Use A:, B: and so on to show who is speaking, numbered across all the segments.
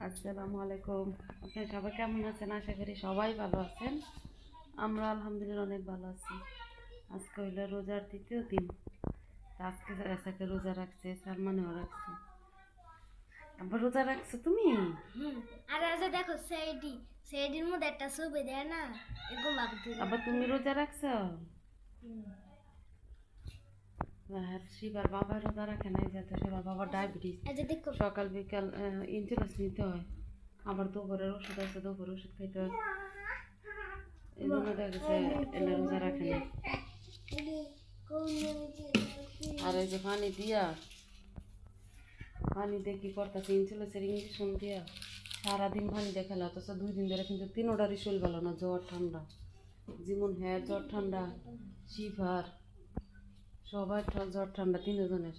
A: আসসালামু আলাইকুম। আপনারা সবাই কেমন আছেন? আশা করি সবাই ভালো আছেন। আমরা আলহামদুলিল্লাহ অনেক ভালো আছি। আজকে হইল রোজার দ্বিতীয় দিন। আজকে রাসাকে রোজা রাখছে, সালমানেও রাখছে। আবার রোজা রাখছো তুমি?
B: আর আজ দেখো সেইডির মধ্যে একটা ছবি দেয় না, এরকম ভাবতে
A: আবার তুমি রোজা রাখছো? আর শিবার বাবা রোজা রাখে নাই, যাতে শিবার বাবার ডায়াবেটিস।
B: দেখো
A: সকাল বিকাল ইনসুলিন নিতে হয়, আবার দুপুরের ওষুধ আছে, দুপুরের ওষুধ খাইতে হয়। এই জন্য দেখা গেছে এলে রোজা রাখে না। আর এই যে পানি দিয়া পানি দিয়ে কি করতেছে, ইনসুলেন্সের ইঞ্জেকশন দিয়া সারাদিন পানি দিয়ে খেলা, অথচ 2 দিন ধরে কিন্তু তিনোটারই শরীর ভালো না, জ্বর ঠান্ডা। যেমন হ্যাঁ জ্বর ঠান্ডা, শিভার, সবাই জ্বর ঠান্ডা তিনজনের,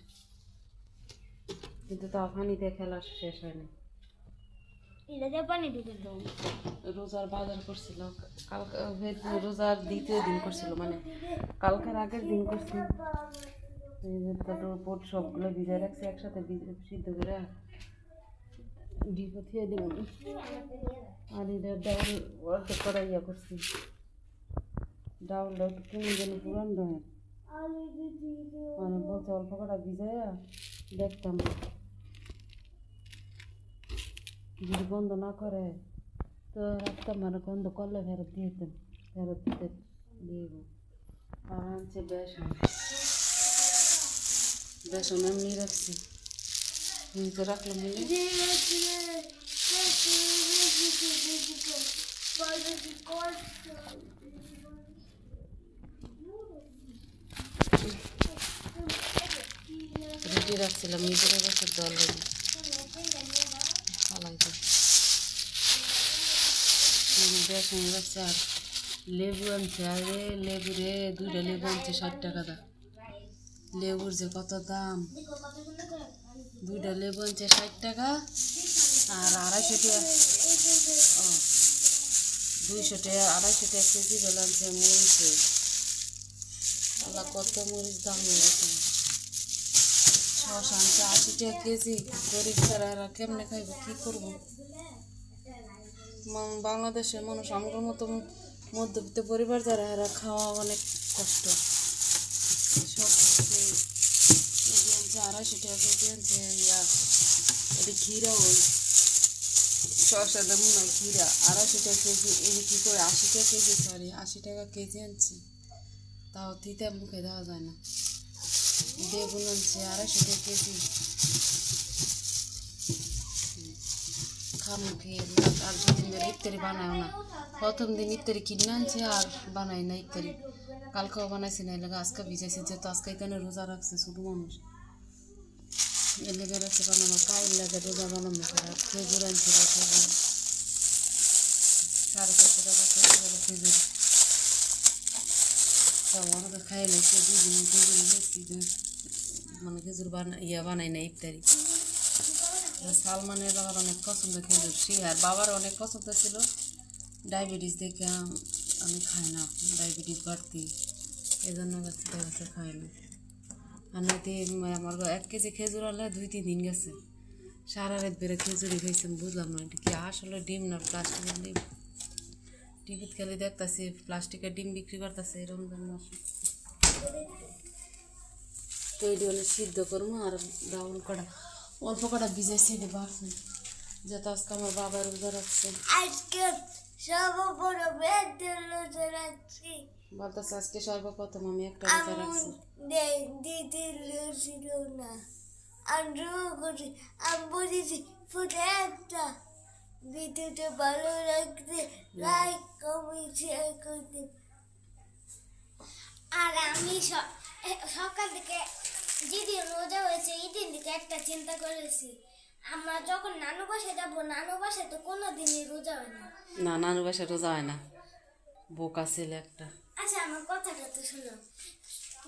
A: কিন্তু তাও পানি দিয়ে খেলা শেষ হয় না।
B: পানি ঢুকে
A: রোজার বাজার করছিল কালকে, রোজার দ্বিতীয় দিন করছিল, মানে কালকের আগের দিন করছিল। বোট সবগুলো ভিজায় রাখছি একসাথে, সিদ্ধ করে বিপথিয়ে দিব। আর এটা ডাউল অর্ধেক করা ইয়া করছি, ডাউলটা একটু কেমন যেন পুরান রঙের, মানে বলছে অল্প কটা ভিজাইয়া দেখতাম যদি গন্ধ না করে তো রাখতাম, মানে গন্ধ করলে ফেরত দিয়ে দিতাম, ফেরত দিতে দিয়ে দেবো। আর আনছে বেসন, বেসন এমনি রাখছি, ফ্রিজে রাখলাম রুটি রাখছিলাম নিজের রসের দল ফালাই বেসন রাখছে। আর লেবু আনছে, আরে লেবু রে, 2টা লেবু আনছে 60 টাকা দা। লেবুর যে কত দাম, 2টা লেবু আনছে 60 টাকা, আর 250 টাকা, 200 টাকা 250 টাকা কেজি বেলা আনছে মরিচে। আল্লাহ কত মরিচ দাম হয়ে গেছে। শসা আনছে 80 টাকা কেজি। গরিব তারা এরা কেমনে খাইব, কী করবো? বাংলাদেশের মানুষ আমার মতো মধ্যবিত্ত পরিবার যারা, এরা খাওয়া অনেক কষ্ট। সব আনছে 250 টাকা কেজি আনছে। এটা ঘিরা, ওই শসা দেবো না, ঘিরা 250 টাকা কেজি। এই কী করে 80 টাকা কেজি, সরি 80 টাকা কেজি আনছি, তাও তিতে মুখে দেওয়া যায় না। বেগুন আনছে 250 টাকা কেজি, খামু খেয়ে। আর 2 দিন ধরে ইফতারি বানায়ও না। প্রথম দিন ইফতারি কিনে আনছে আর বানাই না ইফতারি, কালকেও বানাইছে না, এলাকা আজকে ভিজাইছে, যেহেতু আজকে এখানে রোজা রাখছে ছোটো মানুষ, এর লেগে রাখছে বানানো। কাইল লাগে রোজা বানানো, খেজুর আনছে, খেজুর 450 টাকা কেজি বলে খেজুর। সব আমাদের খাই লাগছে, 2 দিন খেজুর খেয়েছি, মানে খেজুর বানাই না ইফতারি। সালমানের বাবার অনেক পছন্দ খেজুর, সে আর বাবার অনেক পছন্দ ছিল। ডায়াবেটিস দেখে আমি খাই না, ডায়াবেটিস বাড়তি, এই জন্য গাছে খাই না। আর নদী আমার 1 কেজি খেজুর হলে 2-3 দিন গেছে। সারা রাত বেড়ে খেজুরি খাইছেন, বুঝলাম না এটা কি আসলে ডিম না প্লাস্টিকের ডিম। টিভিত খেলে দেখতেছি প্লাস্টিকের ডিম বিক্রি করতেছে এই রমজান মাসে। তো এটি হলে সিদ্ধ করবো, আর ডাউল কটা অল্প কটা ভিজাইছি বাড়ছে, যেহেতু আজকে আমার বাবা রোজা রাখছে।
B: আজকে রোজা রাখছি,
A: বলতেছে আজকে সর্বপ্রথম আমি একটা রোজা রাখছি।
B: দিদি ছিল না, আমি বলেছি ফুটে একটা ভিডিওটা ভালো লাগছে লাইক কমেন্ট শেয়ার করতে। আর আমি সকাল থেকে যেদিন রোজা হয়েছে এই দিন থেকে একটা চিন্তা করেছি, আমরা যখন নানু বাসায় যাবো, নানু বাসায় তো কোনো দিনই রোজা হয় না।
A: না, নানু বাসায় রোজা হয় না, বোকা ছেলে একটা।
B: আচ্ছা আমার কথাটা তো শোনো,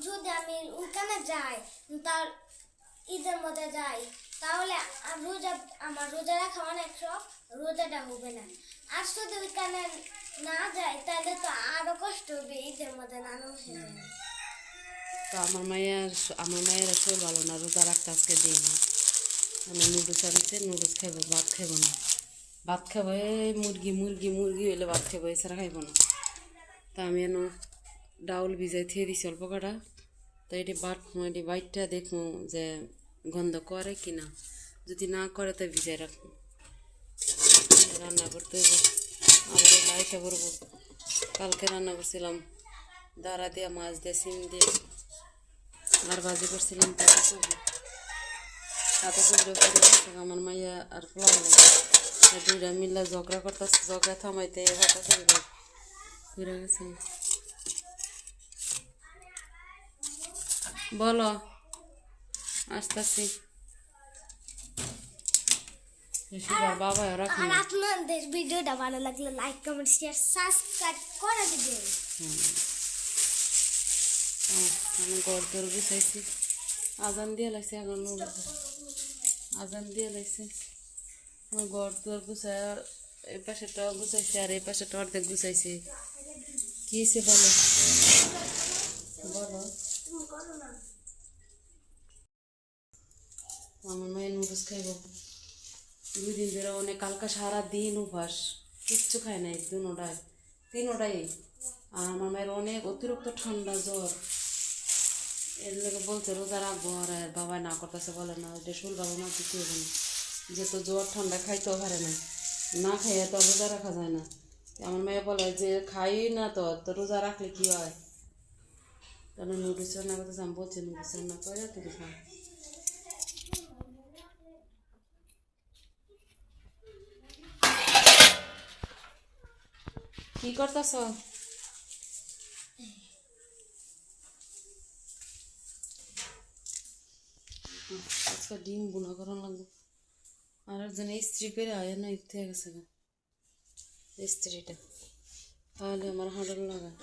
B: যদি আমি ওখানে যাই, তার ঈদের মধ্যে যাই, তাহলে আমার রোজা রাখা অনেক শখ, রোজাটা হবে না। আর যদি ওইখানে না যাই তাহলে তো আরো কষ্ট হবে, ঈদের মধ্যে নানু বাসায়।
A: তো আমার মায়ের শরীর ভালো না, রোজা রাখতে আজকে দিই না, মানে নুডলস আনছে, নুডলস খাইবো, ভাত খাইবো না। ভাত খাবো এই মুরগি মুরগি মুরগি হইলে ভাত খাবো এছাড়া খাইব না। তা আমি এন ডাউল ভিজাই থিয়ে দিছি অল্প কটা। তো এটি এটি বাইটটা দেখবো যে গন্ধ করে কি না, যদি না করে তো ভিজাই রাখবো। রান্না করতে হইব, আবার লাইটা করবো। কালকে রান্না করছিলাম দাঁড়া দিয়া, মাছ দিয়ে, সিম দিয়ে, আর ভাজি করছিলাম তাতে করবো। তাতে করলে আমার মাইয়া আর পোলাও লাগে, দুইটা মিল্লা ঝগড়া করতেছে, ঝগড়া থামাইতে হঠাৎ ঘুরে গেছে। বলো, আসতেছি। বাবা রাখুন।
B: আর আপনাদের ভিডিওটা ভালো লাগলে লাইক কমেন্ট শেয়ার সাবস্ক্রাইব করে দিবেন।
A: আমি ঘর দর গুছাইছি, আজান দিয়ে লাগছে, এখন আজান দিয়ে লাগছে। আমার ঘর দর গুছাই, এই পাশেটাও গুছাইছি আর এই পাশেটা অর্ধেক গুছাইছি। কি হয়েছে বলো, বলো। আমার মেয়ে নুডলস খাইব, 2 দিন ধরে অনেক, কালকা সারা দিন উপাস, কিচ্ছু খায় নাই, তিনোটাই। আর আমার মায়ের অনেক অতিরিক্ত ঠান্ডা জ্বর, এর লোকে বলছে রোজা রাখবো, আর বাবা না করতেছে, বলে না এটা শুল বাবা না দিতে হবে না, যে তো জ্বর ঠান্ডা খাইতেও পারে না খাইয়ে তো রোজা রাখা যায় না। আমার মেয়ে বলে যে খাই না তো রোজা রাখলে কি হয়, তাহলে নুডলস রান্না করতেছে। আমি বলছি নুডলস রান্না করে তুই খা। কি করতেছ? আজকে ডিম বুনা করানো লাগবে। আর একজন ইস্ত্রি করে আয় না, ইতে গেছে ইস্ত্রিটা, তাহলে আমার হাঁটার লাগায়।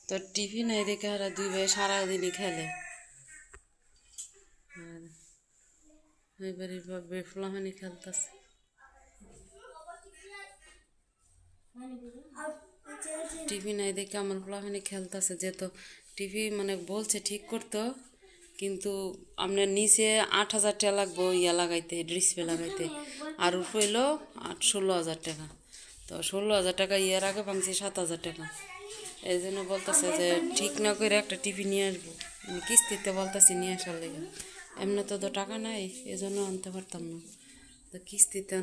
A: তো টিভি নাই দেখে আর 2 ভাই সারাদিনই খেলে। এবারে বেফলাহানি খেলতেছে, টিভি নাই দেখে আমার ফলাহানি খেলতেছে। যেহেতু টিভি মানে বলছে ঠিক করতো, কিন্তু আপনার নিচে 8,000 টাকা লাগবো ইয়া লাগাইতে, ডিসপ্লে লাগাইতে, আর উপরে হইলো 16,000 টাকা। তো 16,000 টাকা ইয়ার আগে ভাঙছি 7,000 টাকা। এই জন্য বলতেছে যে ঠিক না করে একটা টিভি নিয়ে আসবো, মানে কিস্তিতে বলতেছি নিয়ে আসার লেগে। এমনি তো টাকা নাই, এই জন্য আনতে পারতাম না, তো কিস্তিতে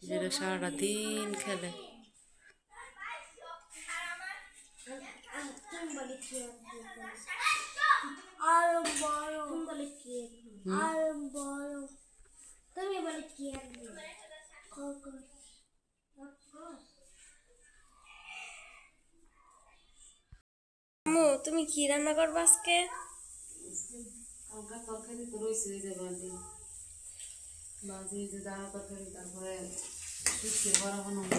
A: যেটা সারাটা দিন খেলে।
B: তুমি কি রান্না করবে আজকে?
A: তরকারি তো রয়েছে, যে বাজি যে দাঁড়া তরকারি, তারপরে শুটকির বড়া বানাবো।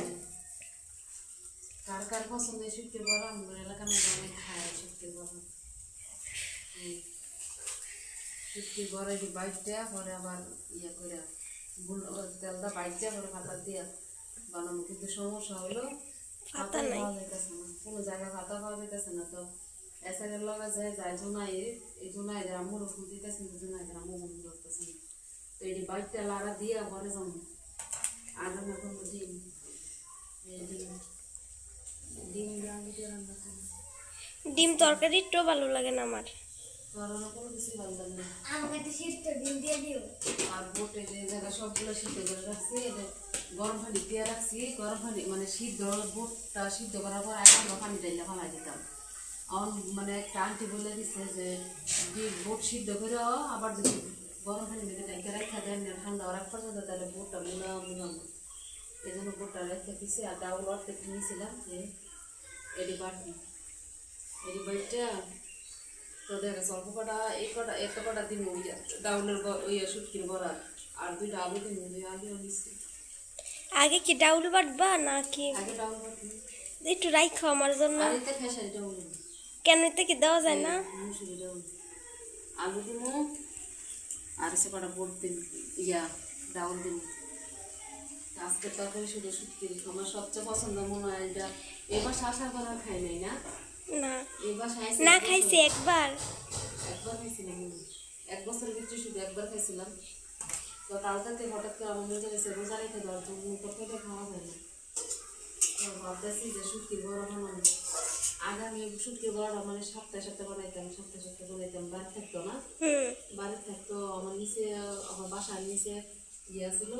A: কার কার পছন্দ শুটকির বড়া? আমাদের এলাকার মধ্যে অনেক খায় শুটকির বড়া। শুটকির বড়া এটি বাইটটা পরে আবার ইয়ে করে তেলটা বাইটটা পরে পাতা দিয়া বানাবো। কিন্তু সমস্যা হলো পাতা পাওয়া যাইতেছে না, কোনো জায়গায় পাতা পাওয়া যাইতেছে না। তো এসারের লগে যায় জোনাই, এই জোনাই যারা মুড়ো ফুল দিতেছে, জোনাই যারা মুড়ো ধরতেছে না। তো এটি বাইটটা লাড়া দিয়া ঘরে যাবো। আর রান্না করবো ডিম, ডিম দিয়ে রান্না করবো।
B: ডিম তরকারি একটু ভালো লাগে না আমার,
A: কোনো কিছু ভালো লাগে না।
B: আমাকে একটা সিদ্ধ ডিম দিয়ে দিও।
A: আর বোটে যে জায়গা সবগুলো সিদ্ধ করে রাখছি, গরম পানি দিয়ে রাখছি, গরম পানি মানে সিদ্ধ বোটটা সিদ্ধ করার পর এখন পানি ডাইলে ফালাই দিতাম। আমার মানে একটা আন্টি বলে দিচ্ছে যে বোট সিদ্ধ করে আবার যদি গরম পানি মেরে ডাইকে রেখা দেন ঠান্ডা রাখ পর্যন্ত, তাহলে বোটটা মুলাম। এই জন্য বোটটা রেখে দিচ্ছে। আর ডাউল অর্ধেক নিয়েছিলাম, যে এটি বাটি, এটি বাড়িটা তো দেখা গেছে অল্প কটা, এই কটা এত কটা দিন ডাউলের ওই শুটকির বড়া, আর 2টা আলু দিন, 2 আলুও নিচ্ছি।
B: আগে কি ডাউল বাটবা নাকি?
A: আগে ডাউল বাটি
B: একটু রাখো আমার জন্য।
A: আর এতে খেসারি ডাউল,
B: কেন এতে কি দেওয়া যায় না?
A: মুসুরি ডাউল, আলু দিব আর সে কটা বোট দিন, ইয়া ডাউল দিন। আজকের তরকারি শুধু শুটকির, আমার সবচেয়ে পছন্দ মনে হয় এটা। এবার শাসার করা খাই নাই না?
B: না
A: এবার
B: না খাইছি একবার।
A: একবার খাইছিলাম, 1 বছরের ভিতরে শুধু একবার খাইছিলাম। তো কালকে হঠাৎ করে আমার মনে গেছে রোজা রেখে দেওয়ার জন্য তরকারিটা খাওয়া যায় না। তো ভাবতেছি যে শুটকির বড়া বানানো। আগে আমি শুটকির বড়াটা মানে সপ্তাহে বানাইতাম, সপ্তাহে বানাইতাম। বাড়ি থাকতো না, বাড়ি থাকতো আমার নিচে, আমার বাসার নিচে ইয়ে ছিল,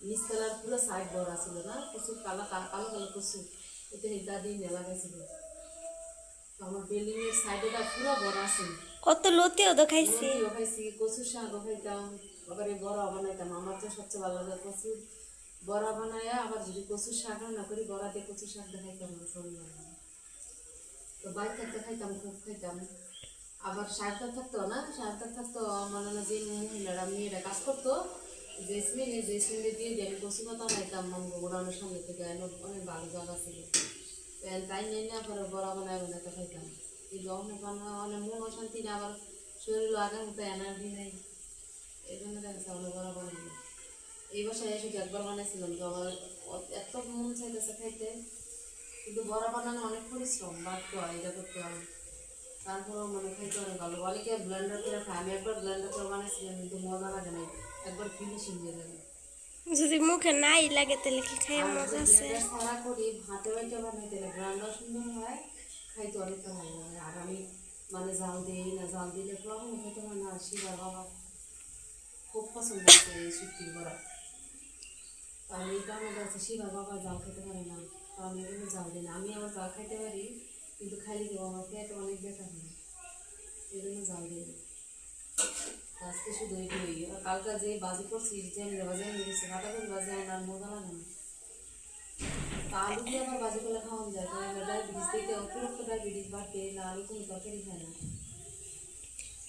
A: নিচতলার পুরো সাইড বড়া ছিল না, প্রচুর কালো কালো কালো প্রচুর, এতে দাদি লাগাইছিল। তো আমার বিল্ডিং এর সাইডেটা পুরো বড়া ছিল।
C: কত লতিও তো খাইছি।
A: লতিও খাইছি, কচুর শাকও খাইতাম, আবার এই বড়া বানাইতাম। আমার তো সবচেয়ে ভালো লাগে কচুর বড়া বানাইয়া, আবার যদি কচুর শাক রান্না করি বড়া দিয়ে কচুর শাক দেখাইতাম আমার সবই ভালো লাগে। তো বাইক থাকতে খাইতাম, খুব খাইতাম। আবার সারদার থাকতো না, সারদার থাকতো মানে না, যে মহিলারা মেয়েরা কাজ করতো, জেসমিনে দিয়ে আমি কচু পাতা বানাইতাম গোড়ানোর সামনে থেকে, অনেক ভালো জায়গা ছিল। তাই নিয়ে না পরে বড়া বানাইতে খাইতাম। এই অনেক অনেক মন অশান্তি না, আমার শরীর আগের মতো এনার্জি নেই, এই জন্য দেখা অনেক বড়া বানাইলাম। এই বাসায় এসে একবার বানাইছিলাম, তো আমার এত মন চাইতেছে খাইতে, কিন্তু বড়া বানানো অনেক পরিশ্রম, বাড়তে হয়, এটা করতে হয়। তারপরেও মানে খাইতে অনেক ভালো। অনেকে ব্লেন্ডার করে খায়, আমি একবার ব্লেন্ডার করে বানাইছিলাম, কিন্তু মজা লাগে নাই, একবার ফিনিশিং দিয়ে দেবে।
C: যদি মুখে নাই লাগে তাহলে কি খাই
A: আর
C: মজা
A: যদি
C: আছে।
A: ব্লেন্ডার ছাড়া করি, হাতে বাইটে বানাইতে ব্লেন্ডার সুন্দর হয়, খাইতে অনেকটা ভালো লাগে। আর আমি মানে জাল দিই না, জাল দিলে প্রবলেম খেতে হয় না। আর শিবার বাবা খুব পছন্দ হচ্ছে এই শুটকির বড়া। আর এই কারণে আছে শিবার বাবা জাল খেতে পারে না, তো আমি কিন্তু জাল দিই না। আমি আবার জাল খাইতে পারি, কিন্তু খাইলে কি আমার পেটে অনেক ব্যথা হয়, এই জন্য জাল দিই না। আজকে শুধু এইগুলোই। কালকে যে বাজি করছি, জ্যামলে বাজি হয়ে গেছে, কাটা করে বাজি আমার আর মজা লাগে না। তা আলু দিয়ে আবার বাজি করলে খাওয়ানো যায়, কারণ ডায়াবেটিস থেকে অতিরিক্ত ডায়াবেটিস বাড়তে না, আলু কোনো তরকারি খায় না।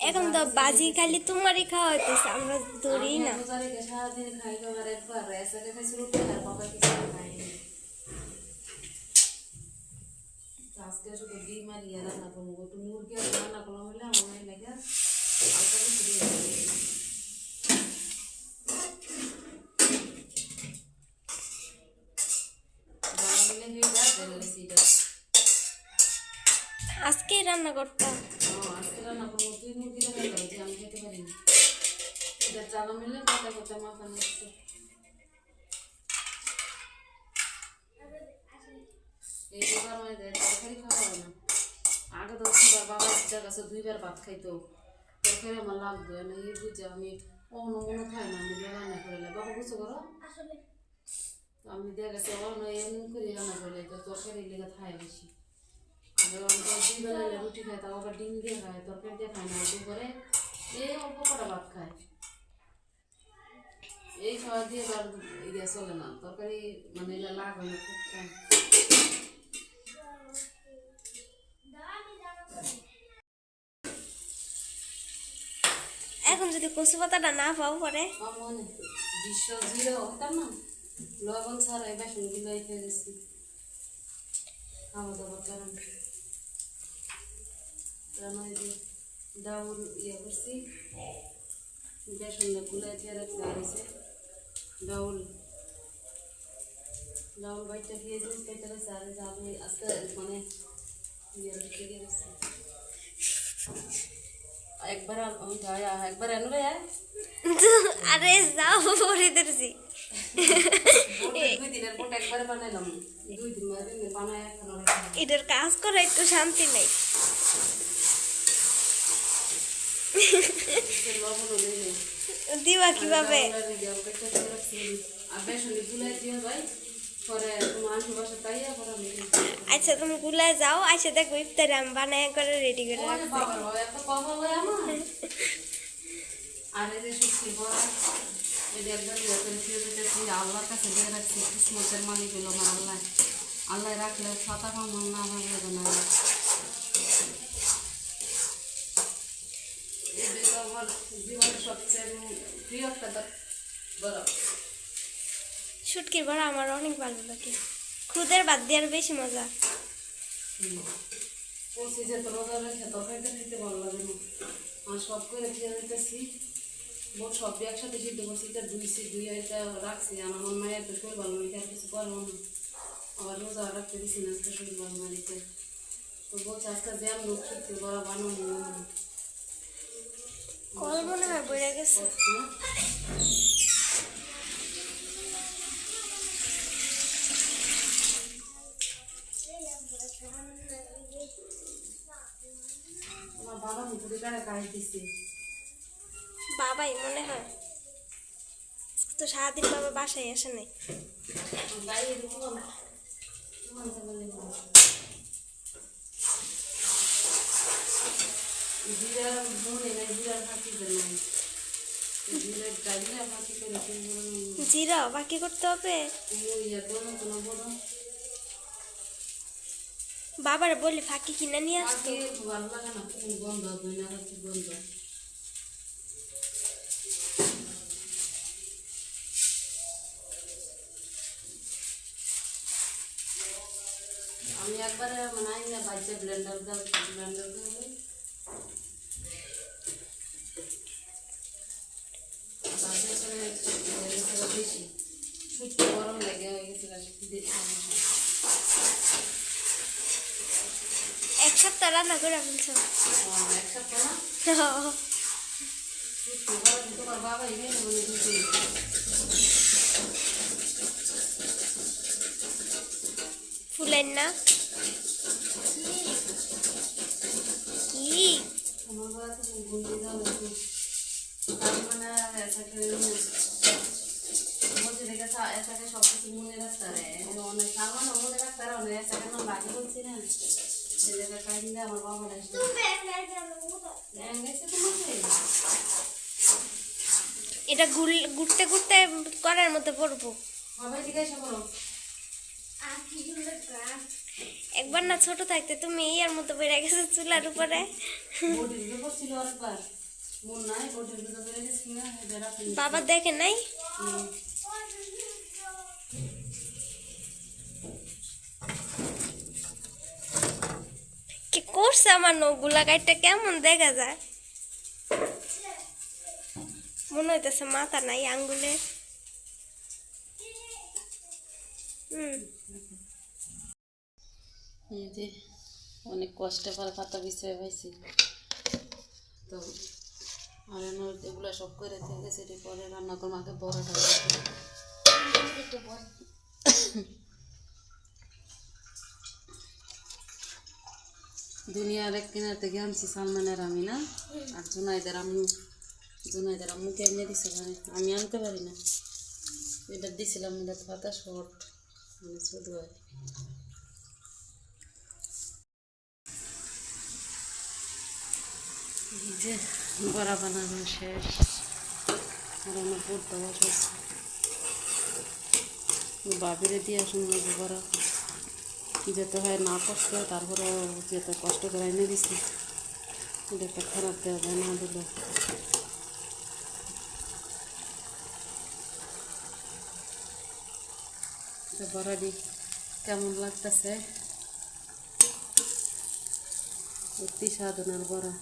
C: এখন তো বাজি খালি তোমারই খাওয়া হইতেছে, আমরা ধরি না।
A: রোজা রেখে সারাদিন খাই, আবার একবার এসাকে খাইছি রুটি, আর বাবা কিছু খাইনি। আজকে শুধু ডিম আর ইয়ে রান্না করবো, একটু মুরগি আর রান্না করলাম হলে আমার মায়ের লেগে হালকা কিছু দিয়ে
C: আজকেই রান্না করতাম।
A: আজকে রান্না করবো। তুই মুরগিটা খাইতে হবে, আমি খেতে পারি না। এটা চালা মিললে কথা কথা মাথা নষ্ট। এই রোজার মধ্যে তরকারি খাওয়া হয় না। আগে তো ছিবার বাবার কাছে 2বার ভাত খাইতো, তরকারি আমার লাগতো না। এই বুঝে আমি অন্য মনে খাই না, আমি রান্না করে বাবা বুঝতে করো, তো আমি দেখা গেছে অন্য এমন করে রান্না করলে তো তরকারি লেগে খায় বেশি। আবার অনেক 2 বেলা রুটি খায়, তাও আবার ডিম দিয়ে খায়, তরকারি দিয়ে খায় না। দুপুরে এই অল্প কটা ভাত খায়, এই খাওয়া দিয়ে তো আর ইয়ে চলে না, তরকারি মানে এটা লাগে না, খুব কম।
C: এখন যদি কচু পাতাটা না পাও পরে
A: মনে বিশ্ব জিরো হতাম না, লবণ ছাড়া এই বেসন গুলাই খেয়ে গেছি খাওয়া দাওয়ার কারণে। তার যে ডাউল ইয়ে করছি, বেসন গুলাই খেয়ে রাখতে পারিছে। ডাউল ডাউল বাইটটা খেয়ে জিনিস খাইতে গেছে, আর আমি আজকে মানে ইয়ে খেয়ে গেছি একবার একবার এনো রে।
C: আরে যাও পরে দেখছি।
A: 2 দিনের বোট একবার বানাইলাম, 2 দিন বানায় এখন
C: এটার কাজ করে একটু শান্তি নেই।
A: লবণ নেই
C: দিবা কিভাবে?
A: আর বেসন গুলাই দিয়ে যায় পরে তোমার আন্টি বাসা তাইয়া পরে আমি
C: আচ্ছা তুমি গুলায় যাও, আচ্ছা দেখো ইফতারে আমি বানায় করে রেডি করে রাখছি।
A: বাবার এত কমল হয় আমার। আর এই যে সত্যি বড় এই যে একবার ইয়ে করে ফিরে যেতেছি, আল্লাহর কাছে দিয়ে রাখছি, কিসমতের মালিক হলো আমার আল্লাহ। আল্লাহ রাখলে ছাতা কামড় না ভাঙবে না। এটা আমার জীবনের সবচেয়ে প্রিয় একটা বড়
C: শুটকির বড়া আমার অনেক ভালো লাগে, খুদের বাদ দিয়ে আর বেশি মজা।
A: বলছি যে রোজা রেখে তরকারিটা খেতে ভালো লাগে না, আর সব করে খেয়ে নিতেছি, মোট সব একসাথে সিদ্ধ করছি, এটা দুই এটা রাখছি। আমার মায়ের তো শরীর ভালো না, আর কিছু করবো না, আবার রোজা রাখতে দিচ্ছি না, আজকে শরীর ভালো না দিতে। তো বলছে আজকে জ্যাম লোক সত্যি বড়া বানানো
C: কল মনে হয় বইরা গেছে।
A: আমার বাবা মুখে কারে কাজ দিছে
C: বাবাই মনে হয়, তো সারাদিন বাবা বাসায় আসে নাই।
A: বাইরে ঢুকবো না জিরা মনে নাই জিরার ফাঁকি দেয় নাই জিরার ডালিয়া ফাঁকি করে
C: জিরা বাকি করতে হবে।
A: ইয়া দোনো কোনো বড়
C: বাবার বলি ফাঁকি কিনে নিয়ে আসতো।
A: ফাঁকি ভালো লাগে না খুব গন্ধ দুই না হচ্ছে গন্ধ আমি একবারে মানে আই না বাচ্চা ব্লেন্ডার দিয়ে বেশি সুতো গরম লাগে হয়ে গেছে
C: এক সপ্তাহ রান্না করে ফেলছো।
A: এক সপ্তাহ না সুতো গরম তোমার বাবা এনে মানে দুটো
C: ফুলেন না কি
A: আমার বাবা তো গুন্ডি দাও একটু তার মানে এটাকে মধ্যে রেখে এটাকে সব কিছু মনে রাখতে পারে অনেক সামান মনে রাখতে পারে অনেক এটাকে না লাগে বলছি না সে জায়গায় কাজ দিলে আমার বাবা আসবে তোমাকে
C: এটা ঘুরতে ঘুরতে করার মধ্যে পড়বো।
A: বাবা জিজ্ঞাসা করো
C: একবার না ছোট থাকতে তুমি ইয়ার মতো বেড়ে গেছো চুলার উপরে।
A: বডির উপর ছিল আরেকবার মন নাই বডির উপর বেড়ে গেছি না যারা
C: বাবা দেখে নাই কি করছে আমার নখগুলা কাইটটা কেমন দেখা যায়, মনে হইতেছে মাথা নাই আঙ্গুলে।
A: এই যে অনেক কষ্টে পরে পাতা বিছিয়ে পাইছি তো আর এগুলো সব করে থেকে সেটি পরে রান্না করবো আগে বড়টা দুনিয়ার এক কিনার থেকে আনছি সালমানের আমি না আর জুনাইদের আম্মুকে এনে দিছে মানে আমি আনতে পারি না এটা দিছিলাম এটা পাতা শর্ট মানে ছোট হয় যে বড়া বানানো শেষ আর আমার পড়তে বসেছে বাবিরে দিয়ে শুনবো বড়া যেতে হয় না কষ্ট তারপরে যেতে কষ্ট করে এনে দিছি এটা একটা খারাপ দেওয়া যায় না দিলে বড়াটি কেমন লাগতেছে অতি সাধনার বড়া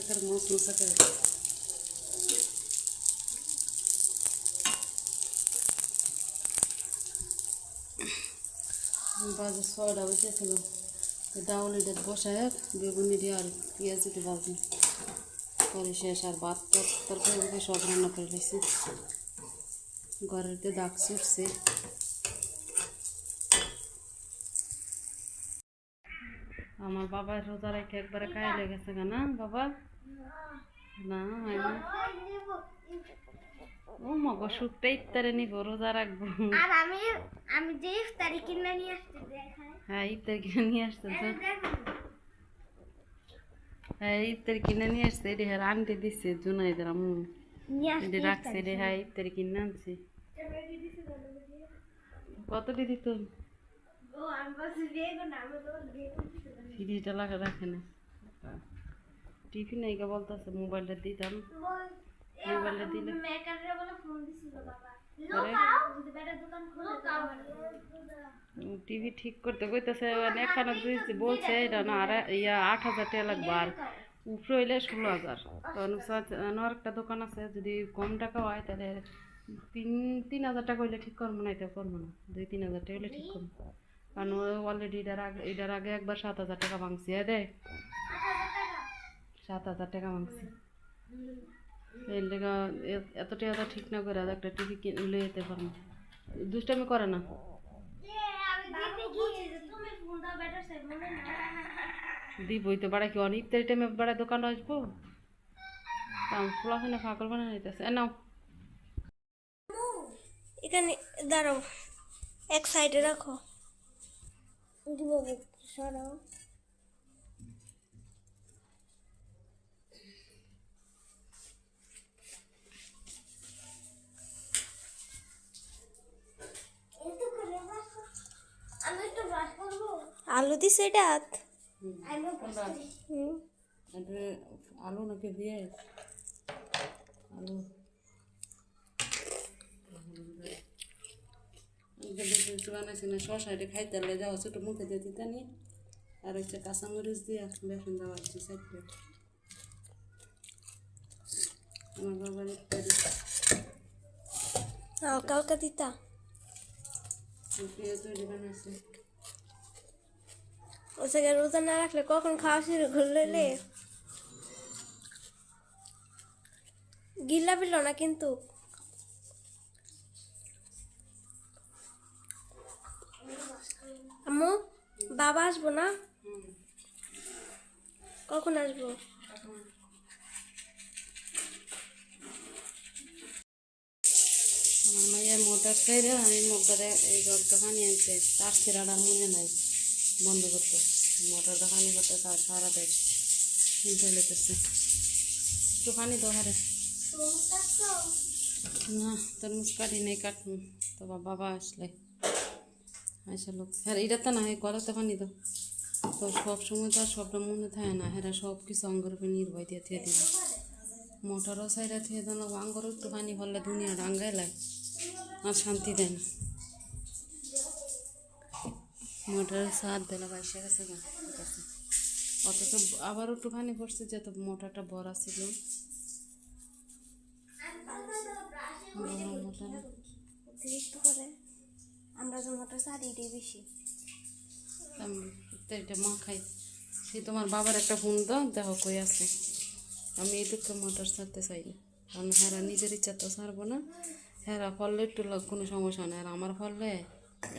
A: कर मौस मसा कर बाजे सोडा बजे ছিল ডাউল এটা বসায় বেগুনি দিয়ে আর পেঁয়াজ দিয়ে ভাজি পরে শেষ আর ভাত তরকারি সব রান্না করে নিয়েছি ঘরেতে দাগ ছুটছে আমার বাবা রোজা রেখে একবারে খাইলে গেছে না বাবা না হয় না ও মগো শুকটা ইফতারে নিব রোজা রাখবো
B: আর আমি যে ইফতারি কিনে নিয়ে আসতে দেখাই
A: হ্যাঁ ইফতার কিনে নিয়ে আসতে হ্যাঁ ইফতার কিনে নিয়ে আসতে এটি হ্যাঁ আনতে দিচ্ছে জুনাইদের আম্মু এটি রাখছে রে হ্যাঁ ইফতার কিনে আনছি কত দিদি তো ফ্রিজটা লাগা রাখে না টিভি নাই কে বলতেছে মোবাইলটা দিতাম মোবাইলটা দিলে
B: মেকাররা বলে ফোন দিছিল বাবা
A: পরে
B: যদি বেটা দোকান খুলে দাও
A: টিভি ঠিক করতে কইতেছে এখানে বলছে এটা না আর 8,000 টাকা লাগবে আর উপরে হইলে 16,000 তখন একটা দোকান আছে যদি কম টাকা হয় তাহলে 3,000 টাকা হইলে ঠিক করবো না, এটা করবো না, 2-3,000 টাকা হইলে ঠিক করবো। কারণ ও অলরেডি এটার আগে একবার 7,000 টাকা ভাঙছি দেয় 7,000 টাকা ভাঙছি। এর লেগা এত টাকা তো ঠিক না করে একটা টিভি কিনে যেতে পারবো, দুষ্টামি করে না। দিবই তো বাড়া কি অনেক ইফতারি টাইমে বাড়া দোকানে আসবো ফোলাফানে ফাঁকল বানানো হইতেছে নাও
C: এখানে দাঁড়াও, এক সাইডে রাখো।
B: সরাও আমি একটু ব্রাশ করবো।
C: আলু দিছে এটা
B: আমি
A: আলু নাকি দিয়ে আলু বানাইছি না শশা এটা খাইতে যাওয়া ছোটো মুখে দিয়ে দিতে নি আর হচ্ছে কাঁচামরিচ দিয়ে বেসন দেওয়া হচ্ছে সাইড প্লেট আমার বাবার ইত্যাদি
C: কালকা দিতা
A: পেঁয়াজ তৈরি বানাইছে
C: ও জায়গায় রোজা না রাখলে কখন খাওয়া শুরু করলে গিল্লা পিল না কিন্তু। আম্মু বাবা আসবো না, কখন আসবো?
A: আমার মাইয়ের মোটর খাইরে আমি মোটরে এই দোকানি আনছে তার সিরাটা মনে নাই বন্ধ করতো মোটর দোকানি করতে তার সারা দেয় লেগেছে একটুখানি দোকানে না তরমুজ কাটি নেই কাটুন তো বাবা আসলে আসে লোক হ্যাঁ এটা তো না গলা তো পানি তো সব সময় তো আর সবটা মনে থাকে না হ্যাঁ সব কিছু অঙ্গর উপরে নির্ভয় দিয়ে থিয়ে দিবে মোটরও সাইডে থিয়ে দেন আঙ্গর একটুখানি হলে দুনিয়া ডাঙ্গাই লাগে আর শান্তি দেয় না মোটরের সাথ দিলে বাইসে গেছে না অথচ আবার একটুখানি পড়ছে যে তো মোটরটা বড় ছিল
C: অতিরিক্ত করে আমরা যে মোটর সারি এটাই বেশি
A: এটা মা খাই সে তোমার বাবার একটা ফোন দাও দেখো কই আছে আমি এই দুঃখে মোটর ছাড়তে চাই না কারণ হ্যাঁ নিজের ইচ্ছা তো ছাড়বো না হ্যাঁ ফললে একটু কোনো সমস্যা নেই আর আমার ফললে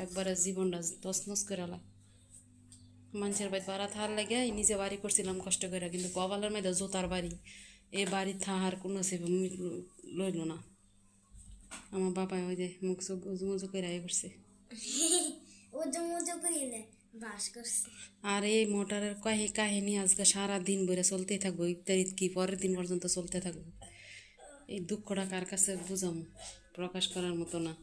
A: একবারে জীবনটা তছনছ করে লাগ মানুষের বাড়ি ভাড়া থার লাগে নিজে বাড়ি করছিলাম কষ্ট করে কিন্তু কপালের মধ্যে জোতার বাড়ি এই বাড়ি থাহার কোনো সে লইল না আমার বাবা ওই যে মুখ চোখ উজু মুজু করে আই করছে আর এই মোটরের কাহিনী আজকে সারা দিন বইরা চলতেই থাকবো ইফতারিত কি পরের দিন পর্যন্ত চলতে থাকবো এই দুঃখটা কার কাছে বুঝাম প্রকাশ করার মতো না।